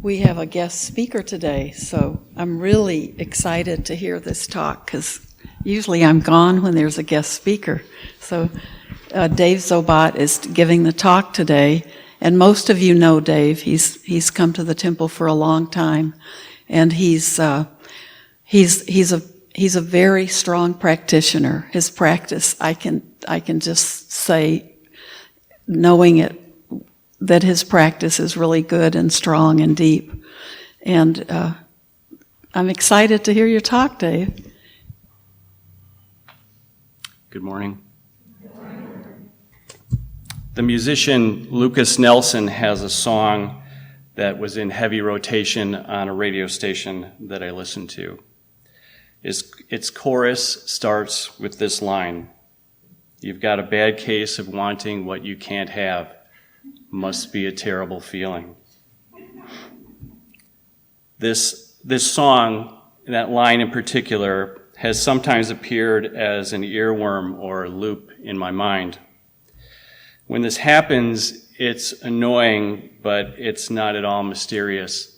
We have a guest speaker today, so I'm really excited to hear this talk because usually I'm gone when there's a guest speaker. So Dave Zobott is giving the talk today, and most of you know Dave. He's come to the temple for a long time, and he's a very strong practitioner. His practice, I can just say, knowing it, that his practice is really good and strong and deep. And I'm excited to hear your talk, Dave. Good morning. The musician Lucas Nelson has a song that was in heavy rotation on a radio station that I listened to. Its chorus starts with this line: "You've got a bad case of wanting what you can't have. Must be a terrible feeling." This song, that line in particular, has sometimes appeared as an earworm or a loop in my mind. When this happens, it's annoying, but it's not at all mysterious,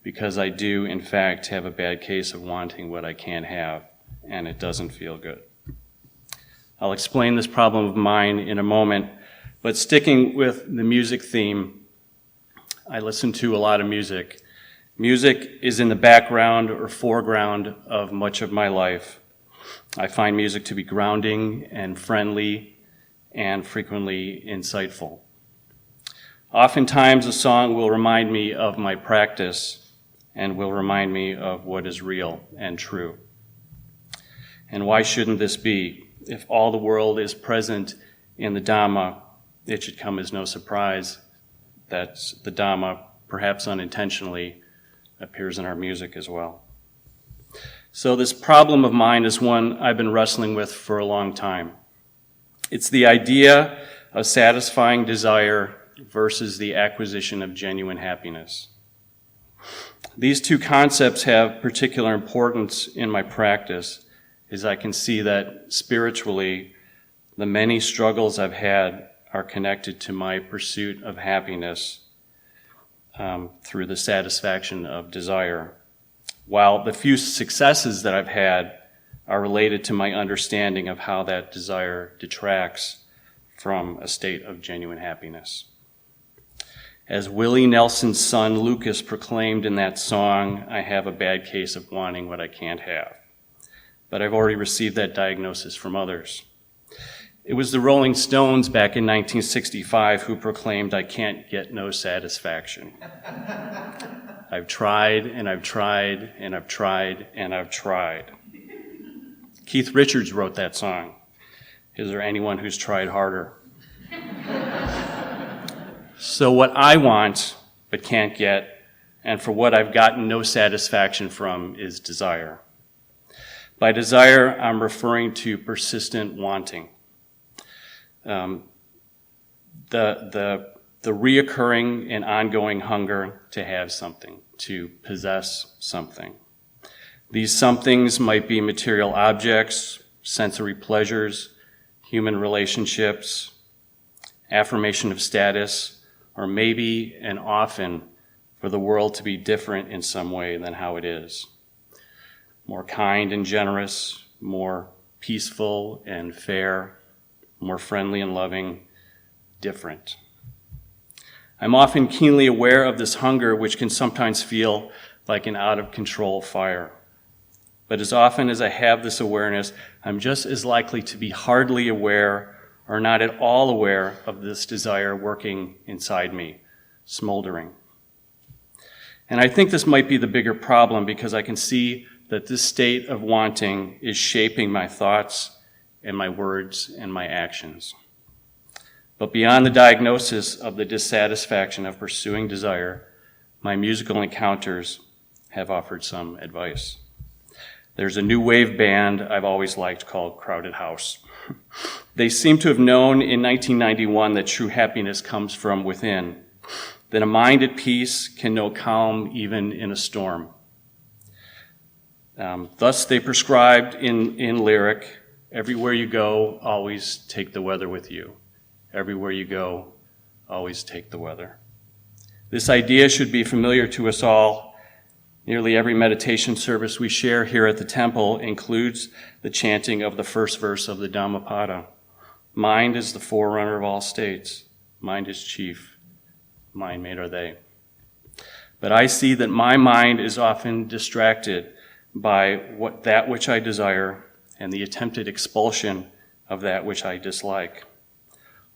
because I do, in fact, have a bad case of wanting what I can't have, and it doesn't feel good. I'll explain this problem of mine in a moment. But sticking with the music theme, I listen to a lot of music. Music is in the background or foreground of much of my life. I find music to be grounding and friendly and frequently insightful. Oftentimes, a song will remind me of my practice and will remind me of what is real and true. And why shouldn't this be? If all the world is present in the Dharma, it should come as no surprise that the Dhamma, perhaps unintentionally, appears in our music as well. So this problem of mine is one I've been wrestling with for a long time. It's the idea of satisfying desire versus the acquisition of genuine happiness. These two concepts have particular importance in my practice, as I can see that spiritually, the many struggles I've had are connected to my pursuit of happiness through the satisfaction of desire, while the few successes that I've had are related to my understanding of how that desire detracts from a state of genuine happiness. As Willie Nelson's son Lucas proclaimed in that song, I have a bad case of wanting what I can't have. But I've already received that diagnosis from others. It was the Rolling Stones back in 1965 who proclaimed, "I can't get no satisfaction." I've tried, and I've tried, and I've tried, and I've tried. Keith Richards wrote that song. Is there anyone who's tried harder? So what I want, but can't get, and for what I've gotten no satisfaction from, is desire. By desire, I'm referring to persistent wanting. The reoccurring and ongoing hunger to have something, to possess something. These somethings might be material objects, sensory pleasures, human relationships, affirmation of status, or maybe and often for the world to be different in some way than how it is. More kind and generous, more peaceful and fair, more friendly and loving, different. I'm often keenly aware of this hunger, which can sometimes feel like an out-of-control fire. But as often as I have this awareness, I'm just as likely to be hardly aware or not at all aware of this desire working inside me, smoldering. And I think this might be the bigger problem, because I can see that this state of wanting is shaping my thoughts and my words and my actions. But beyond the diagnosis of the dissatisfaction of pursuing desire, my musical encounters have offered some advice. There's a new wave band I've always liked called Crowded House. They seem to have known in 1991 that true happiness comes from within, that a mind at peace can know calm even in a storm. Thus they prescribed in lyric, everywhere you go, always take the weather with you. Everywhere you go, always take the weather. This idea should be familiar to us all. Nearly every meditation service we share here at the temple includes the chanting of the first verse of the Dhammapada. Mind is the forerunner of all states. Mind is chief. Mind made are they. But I see that my mind is often distracted by that which I desire and the attempted expulsion of that which I dislike,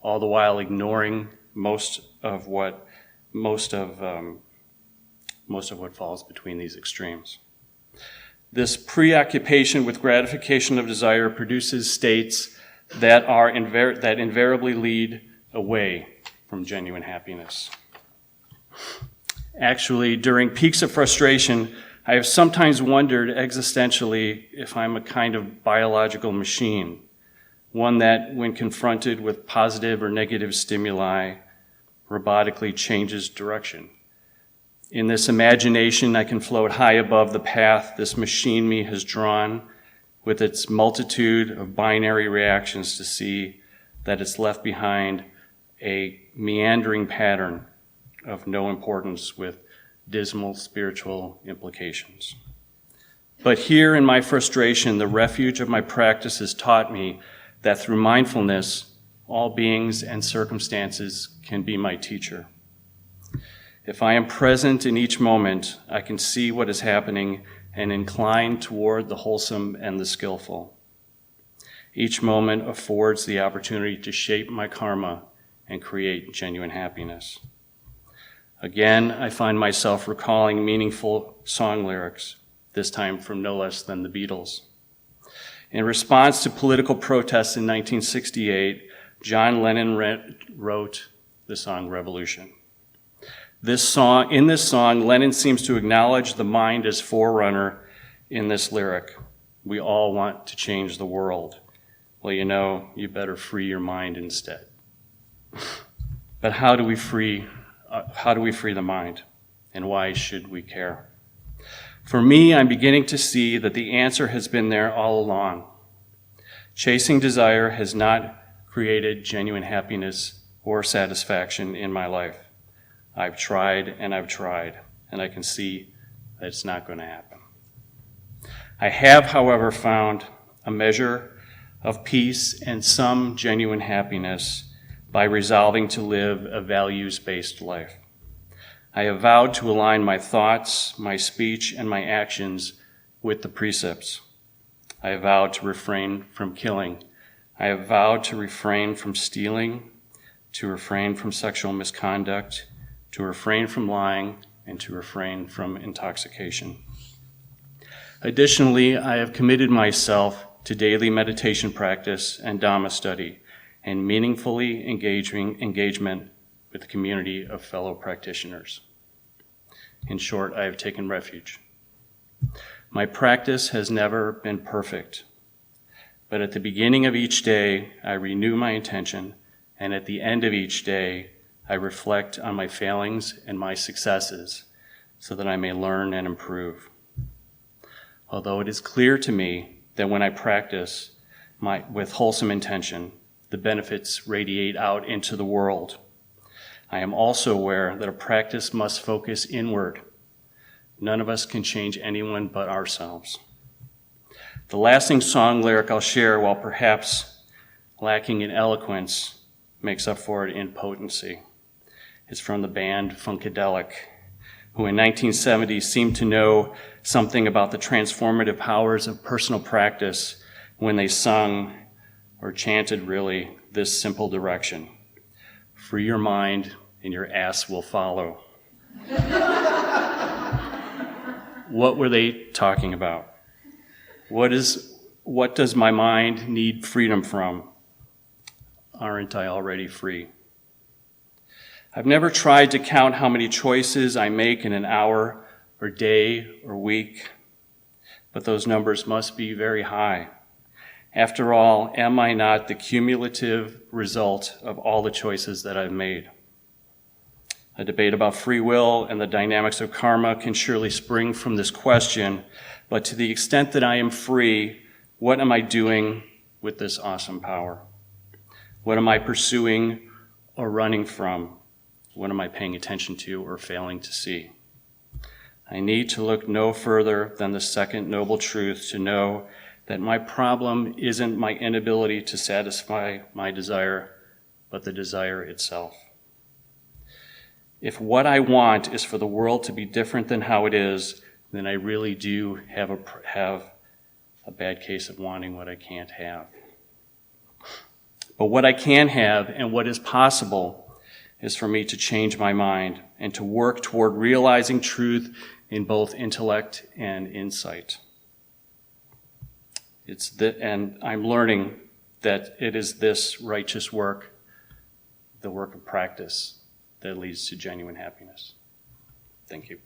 all the while ignoring most of what falls between these extremes. This preoccupation with gratification of desire produces states that invariably lead away from genuine happiness. Actually, during peaks of frustration, I have sometimes wondered existentially if I'm a kind of biological machine, one that, when confronted with positive or negative stimuli, robotically changes direction. In this imagination, I can float high above the path this machine me has drawn, with its multitude of binary reactions, to see that it's left behind a meandering pattern of no importance with dismal spiritual implications. But here in my frustration, the refuge of my practice has taught me that through mindfulness, all beings and circumstances can be my teacher. If I am present in each moment, I can see what is happening and incline toward the wholesome and the skillful. Each moment affords the opportunity to shape my karma and create genuine happiness. Again, I find myself recalling meaningful song lyrics, this time from no less than the Beatles. In response to political protests in 1968, John Lennon wrote the song Revolution. In this song, Lennon seems to acknowledge the mind as forerunner in this lyric. We all want to change the world. Well, you better free your mind instead. But how do we free the mind? And why should we care? For me, I'm beginning to see that the answer has been there all along. Chasing desire has not created genuine happiness or satisfaction in my life. I've tried, and I can see that it's not going to happen. I have, however, found a measure of peace and some genuine happiness by resolving to live a values-based life. I have vowed to align my thoughts, my speech, and my actions with the precepts. I have vowed to refrain from killing. I have vowed to refrain from stealing, to refrain from sexual misconduct, to refrain from lying, and to refrain from intoxication. Additionally, I have committed myself to daily meditation practice and Dhamma study and meaningfully engagement with the community of fellow practitioners. In short, I have taken refuge. My practice has never been perfect, but at the beginning of each day, I renew my intention, and at the end of each day, I reflect on my failings and my successes so that I may learn and improve. Although it is clear to me that when I practice with wholesome intention, the benefits radiate out into the world, I am also aware that a practice must focus inward. None of us can change anyone but ourselves. The lasting song lyric I'll share, while perhaps lacking in eloquence, makes up for it in potency. It's from the band Funkadelic, who in 1970 seemed to know something about the transformative powers of personal practice when they sung, or chanted really, this simple direction: free your mind and your ass will follow. What were they talking about? What does my mind need freedom from? Aren't I already free? I've never tried to count how many choices I make in an hour or day or week, but those numbers must be very high. After all, am I not the cumulative result of all the choices that I've made? A debate about free will and the dynamics of karma can surely spring from this question, but to the extent that I am free, what am I doing with this awesome power? What am I pursuing or running from? What am I paying attention to or failing to see? I need to look no further than the second noble truth to know that my problem isn't my inability to satisfy my desire, but the desire itself. If what I want is for the world to be different than how it is, then I really do have a bad case of wanting what I can't have. But what I can have and what is possible is for me to change my mind and to work toward realizing truth in both intellect and insight. And I'm learning that it is this righteous work, the work of practice, that leads to genuine happiness. Thank you.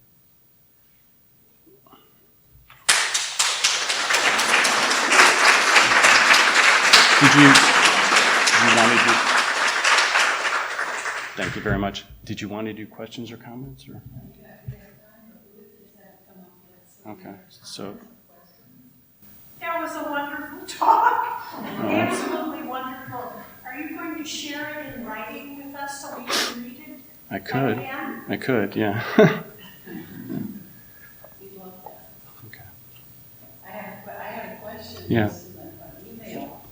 Did you want to do? Thank you very much. Did you want to do questions or comments? Or? Okay, so. That was a wonderful talk. Absolutely wonderful. Are you going to share it in writing with us so we can read it? I could. I could, yeah. We'd love that. Okay. I had a question. Yeah. This is an email,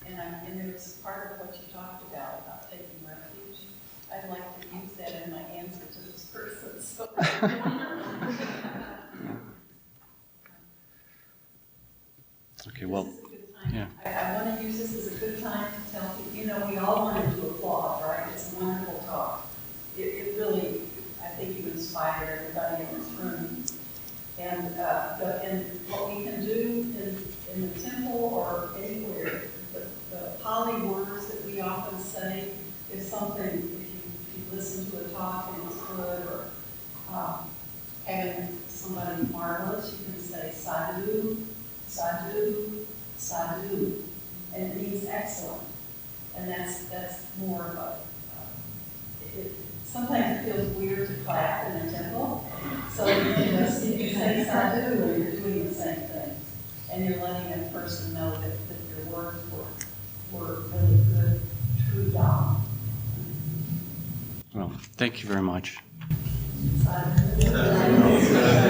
and there was a part of what you talked about taking refuge. I'd like to use that in my answer to this person. So. Okay, well, yeah. I want to use this as a good time to tell people, we all wanted to applaud, right? It's a wonderful talk. It really, I think you inspired everybody in this room. And what we can do in the temple or anywhere, the Pali words that we often say is something, if you listen to a talk and it's good, or having somebody marvelous, you can say sadhu, sadhu, sadhu, and it means excellent. And that's more of a, sometimes it feels weird to clap in a temple, so you can say sadhu when you're doing the same thing, and you're letting that person know that your words were really good, true dharma. Well, thank you very much. Sadhu.